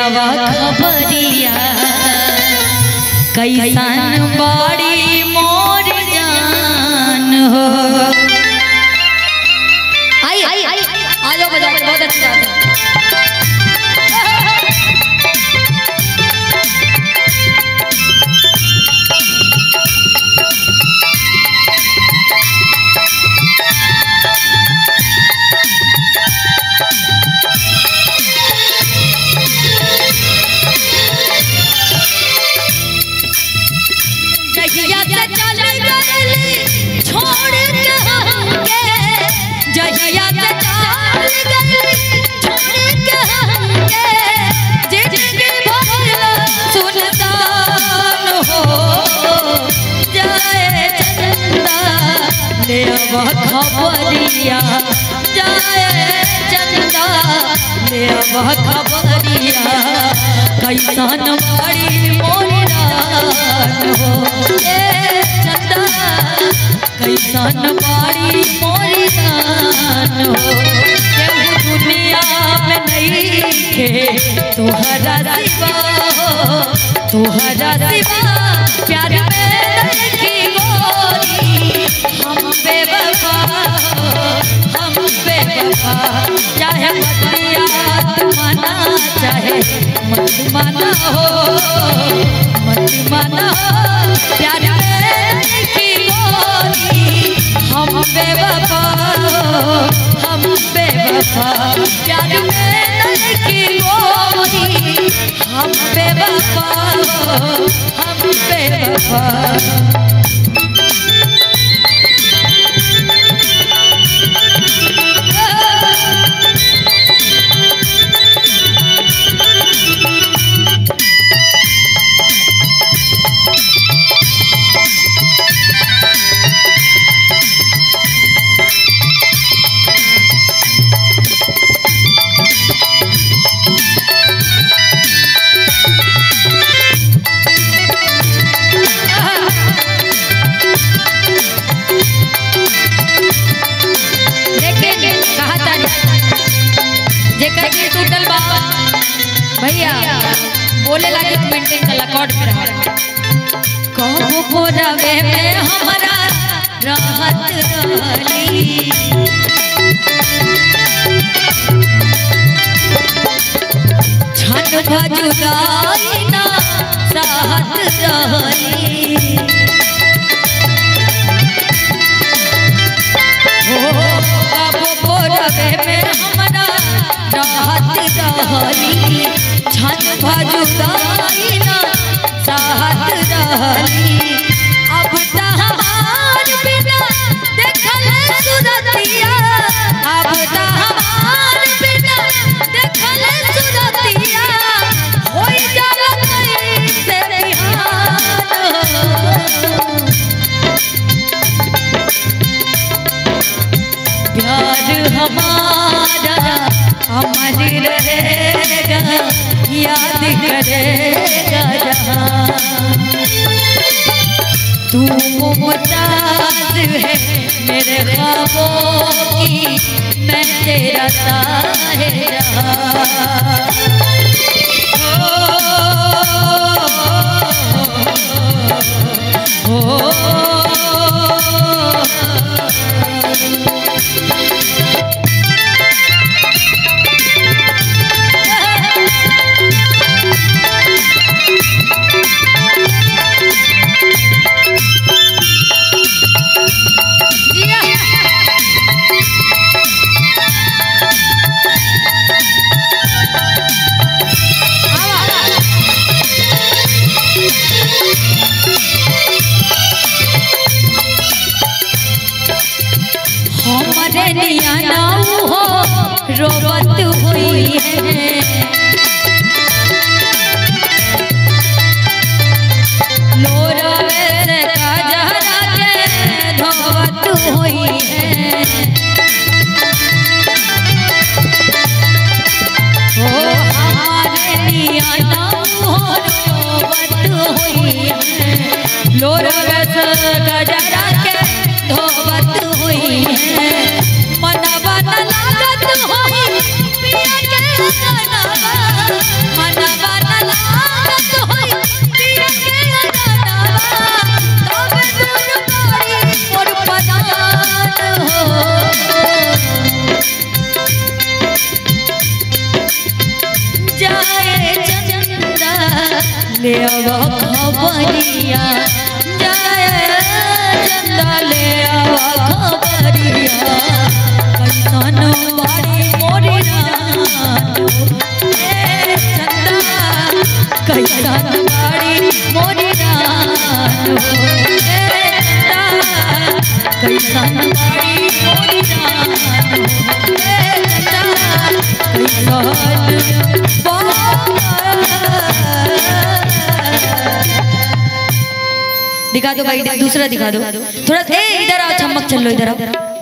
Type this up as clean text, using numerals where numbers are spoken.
आवा खबरिया कैसन बाड़ी मोर जान हो। आई आई आई आ जाओ बजा के बहुत अच्छी बात है। खबरिया जाए चंदा ले आवा खबरिया कैसन बाड़ी मोर जान हो। ए चंदा कैसन बाड़ी मोर जान हो। केहू दुनिया में नहीं खे तोहरा सिवा हो, तोहरा सिवा प्यार में नहीं गोरी हम बेवफा हम बेवफा। चाहे बतिया माना चाहे मत माना हो, मत माना हो प्यार में नहीं गोरी हम बेवफा हम बेवफा। प्यार में नहीं गोरी हम बेवफा हम बेवफा। भैया बोले लगे मेंटेन कर रिकॉर्ड में रहा। कहबो कोरावे में हमारा राहत रहली, छन भजुदाई ना साहत रहली। हो कहबो कोरावे में हमारा राहत रहली, छन भजुदाई ना साहत रहली। अब तहार बिना देखल सुरतिया, अब तहार बिना देखल सुरतिया होई जाला कैसे बिहान। प्यार हमारा अमर रहेगा याद करेगा जहां। तू मुमताज है मेरे ख्वाबों की, मैं तेरा साहिरा। हमारे नियाना हो रोबत हुई है, लोरावे से काजरा के धोवत हुई है। ओ हमारे नियाना हो रोबत हुई है, लोरावे से काजरा के धोवत हुई है। मनवा न लागत होई पिया के सनवा, मनवा ले आवा खबरिया जय चंदा ले आवा खबरिया कैसन बाड़ी मोरी रानो ए चंदा कैसन बाड़ी मोरी रानो ए चंदा कैसन बाड़ी मोरी रानो ए चंदा कैसन दिखा दो भाई दूसरा दिखा दो थोड़ा इधर आओ चमक चलो इधर आओ